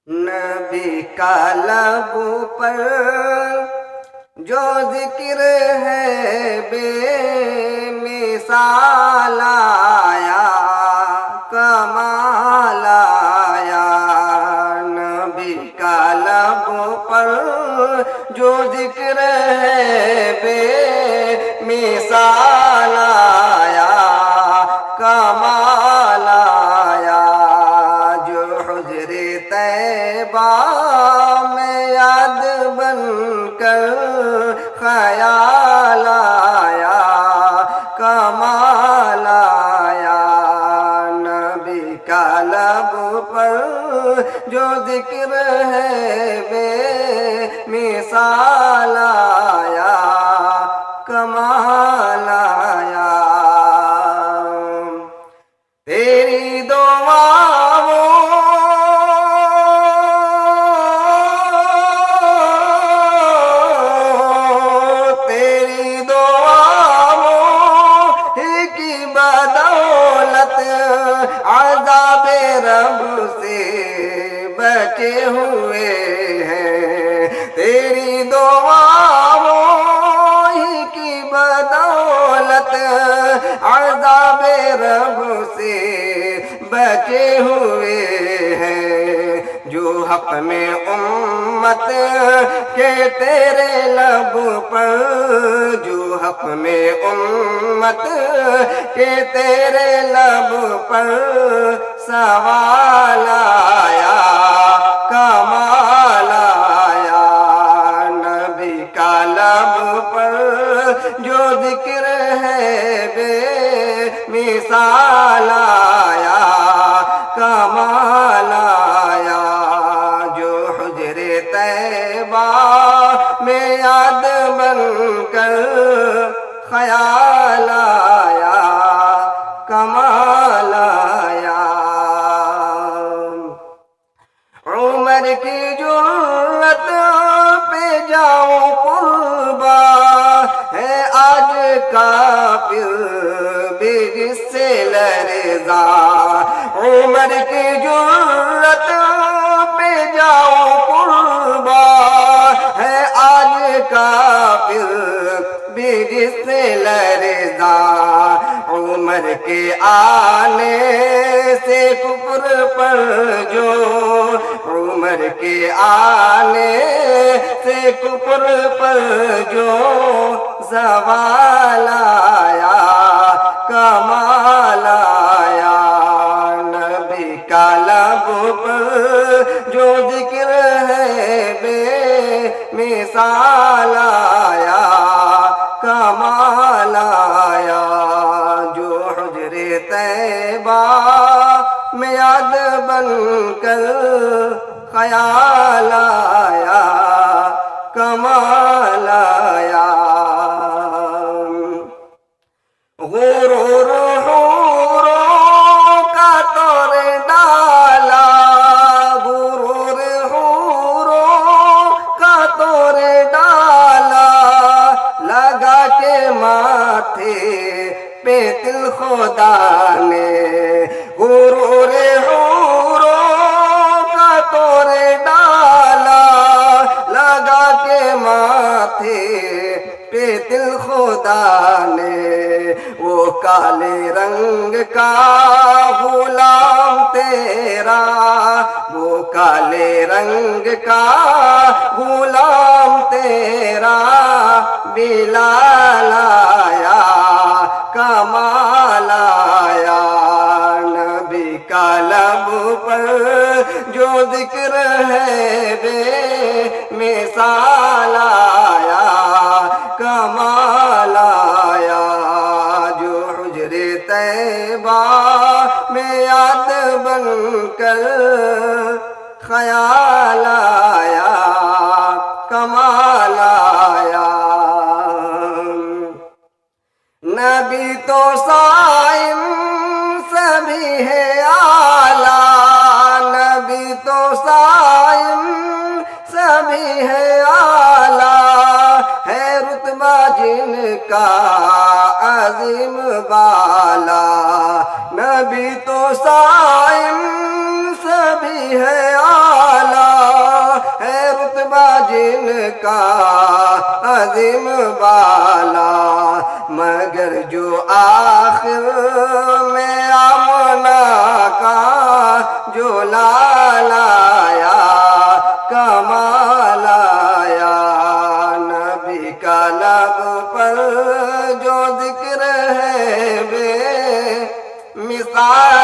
نبی کا لب پر جو ذکر ہے بے مثال آیا، کمال آیا۔ نبی کا لب پر جو ذکر ہے بے مثال آیا، کمال آیا۔ جو حجر طیبہ میں یاد بن کر خیال آیا، کمال آیا۔ نبی کا لب پر جو ذکر ہے بے مثال آیا، کمال آیا۔ تیری عذاب رب سے بچے ہوئے ہیں، تیری دعاؤں ہی کی بدولت عذاب رب سے بچے ہوئے ہیں۔ جو حق میں امت کے تیرے لب پر، جو حق میں امت کے تیرے لب پر سوال آیا، کمال آیا۔ نبی کا لب پر جو ذکر ہے بے مثال آیا، کمال آیا۔ جو حجر طیبہ میں یاد بن کر خیال آیا، کمال آیا۔ عمر کی جرت پہ جاؤں قربا ہے آج کافر بھی جس سے لرزا، عمر کی جرت پہ جاؤں قربا ہے آج کافر بھی جس سے لرزا۔ عمر کے آنے سے کفر پر جو، عمر کے آنے سے کفر پر جو زوال آیا، کمال آیا۔ نبی کا لب پر جو ذکر ہے بے مثال آیا، کمال آیا۔ جو حجر طیبہ میں یاد بن کر خیال آیا، کمال آیا۔ غرور حوروں کا توڑ ڈالا، غرور حوروں کا توڑ ڈالا، لگا کے ماتھے پہ دل خدا نے، غرور حوروں کا توڑ ڈالا، لگا کے ماتھے پہ دل خدا نے۔ وہ کالے رنگ کا غلام تیرا، وہ کالے رنگ کا غلام تیرا بلال آیا، کمال آیا۔ نبی کا لب پر جو ذکر ہے بے مثال آیا، کمال آیا۔ جو حجر طیبہ میں یاد بن کر خیال آیا، کمال آیا۔ نبی تو صائم سبھی ہے اعلیٰ، نبی تو صائم سبھی ہے اعلیٰ، ہے رتبہ جن کا عظیم بالا۔ نبی تو صائم سبھی ہے اعلیٰ، جن کا عظیم بالا، مگر جو آخر میں آمنہ کا جو لایا کمال آیا، نبی کا لب پر جو ذکر ہے بے مثال